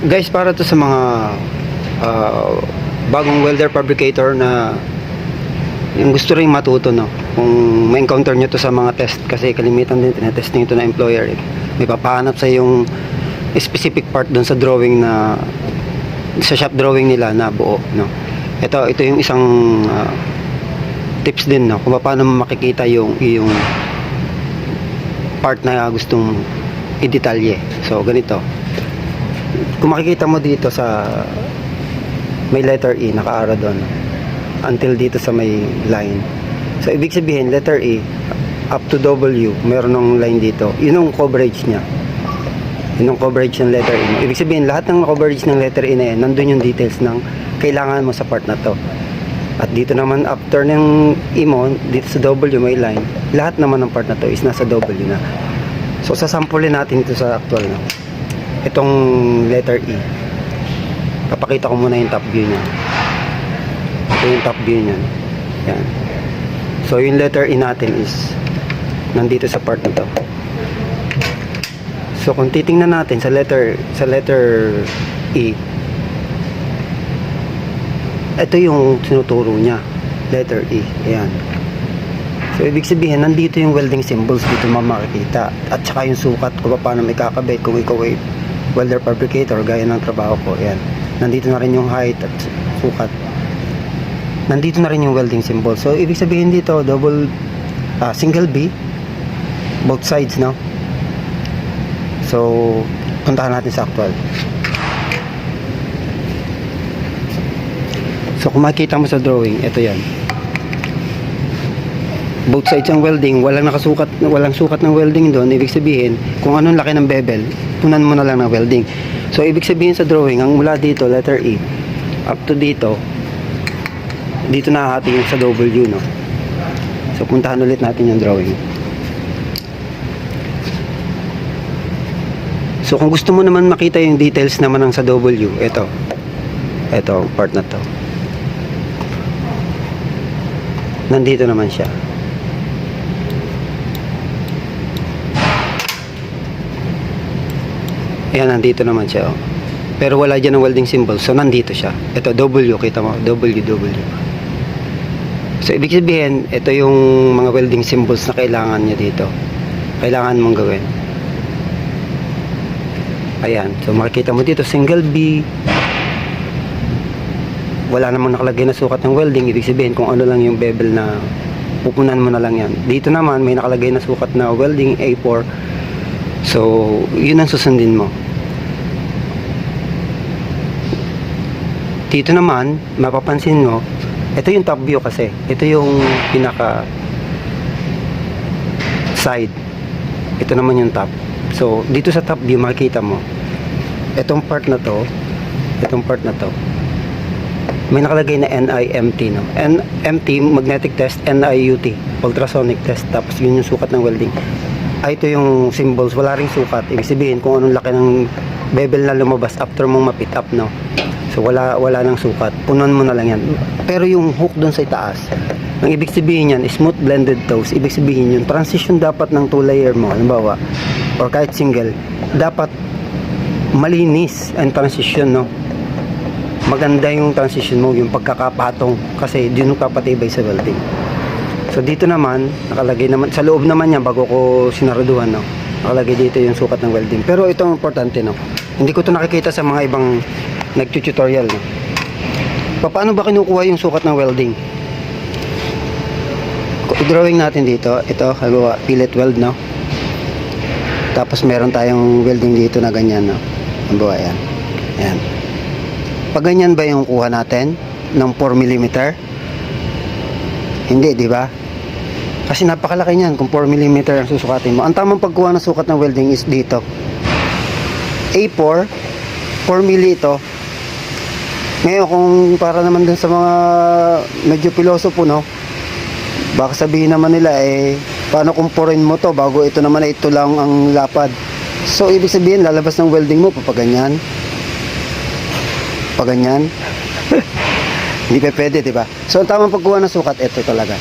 Guys, para to sa mga ah, bagong welder fabricator na yung gusto rin matuto, no? Kung ma-encounter nyo to sa mga test, kasi kalimitan din tinetesting ito na employer, eh. May papahanap sa yung specific part dun sa drawing, na sa shop drawing nila na buo, no? Ito yung isang tips din, no? Kung paano makikita yung part na gustong i-detalye. So ganito, kung makikita mo dito sa may letter E nakaara doon until dito sa may line, so ibig sabihin letter E up to W meron ng line dito, yun ang coverage nya, yun ang coverage ng letter E. Ibig sabihin lahat ng coverage ng letter E na yan, nandun yung details ng kailangan mo sa part na to. At dito naman after ng E mo, dito sa W may line, lahat naman ng part na to is nasa W na. So sasampulin natin ito sa actual, no? Itong letter E, papakita ko muna yung top view nya. Ito yung top view nya. Yan. So yung letter E natin is nandito sa part na to. So kung titingnan natin sa letter E, ito yung tinuturo nya, letter E. Ayan. So ibig sabihin nandito yung welding symbols, dito makikita, at saka yung sukat kung paano may kakabit kung ikaw ay welder fabricator gaya ng trabaho ko. Ayan. Nandito na rin yung height at sukat. Nandito na rin yung welding symbol. So ibig sabihin dito single B both sides, no? So puntahan natin sa actual. So kung makikita mo sa drawing, ito yan, both sides ang welding, walang sukat ng welding doon. Ibig sabihin kung anong laki ng bevel, punan mo na lang ng welding. So ibig sabihin sa drawing, ang mula dito letter E up to dito nahati yung sa W, no? So puntahan ulit natin yung drawing. So kung gusto mo naman makita yung details naman ng sa W, ito part na to, nandito naman siya. Ayan, nandito naman siya, oh. Pero wala dyan ng welding symbol, so nandito siya. Ito W, kita mo, W. So ibig sabihin, ito yung mga welding symbols na kailangan niya dito, kailangan mong gawin. Ayan, so makikita mo dito single B, wala namang nakalagay na sukat ng welding. Ibig sabihin kung ano lang yung bevel na pupunan mo na lang yan. Dito naman may nakalagay na sukat na welding A4, so yun ang susundin mo. Dito naman mapapansin mo, ito yung top view, kasi ito yung pinaka side, ito naman yung top. So dito sa top view makikita mo itong part na to, may nakalagay na NIMT, no? NMT magnetic test, NIUT ultrasonic test, tapos yun yung sukat ng welding. Ito yung symbols, wala ring sukat. Ibig sabihin kung anong laki ng bevel na lumabas after mong ma-pit up, no? So wala nang sukat, punon mo na lang yan. Pero yung hook dun sa itaas, ang ibig sabihin yan smooth blended toes. Ibig sabihin yung transition dapat ng 2 layer mo, halimbawa, or kahit single, dapat malinis ang transition, no? Maganda yung transition mo, yung pagkakapatong, kasi yun yung kapatibay sa welding. So dito naman nakalagay naman sa loob naman yan, bago ko sinaraduhan, no, nakalagay dito yung sukat ng welding. Pero ito ang importante, no, hindi ko to nakikita sa mga ibang nagtututorial, no. Paano ba kinukuha yung sukat ng welding? I-drawing natin dito, ito halimbawa fillet weld, no, tapos meron tayong welding dito na ganyan, no, halimbawa yan, yan. Pag ganyan ba yung kuha natin ng 4mm? Hindi, di ba? Kasi napakalaki niyan kung 4mm ang susukatin mo. Ang tamang pagkuha ng sukat ng welding is dito. A4, 4mm ito. Ngayon kung para naman dun sa mga medyo pilosopo, no, baka sabihin naman nila, paano kumpurin mo to bago ito naman ito lang ang lapad. So ibig sabihin lalabas ng welding mo papaganyan, paganyan. Hindi pa pwede, diba? So ang tamang pagkuha ng sukat, ito talaga.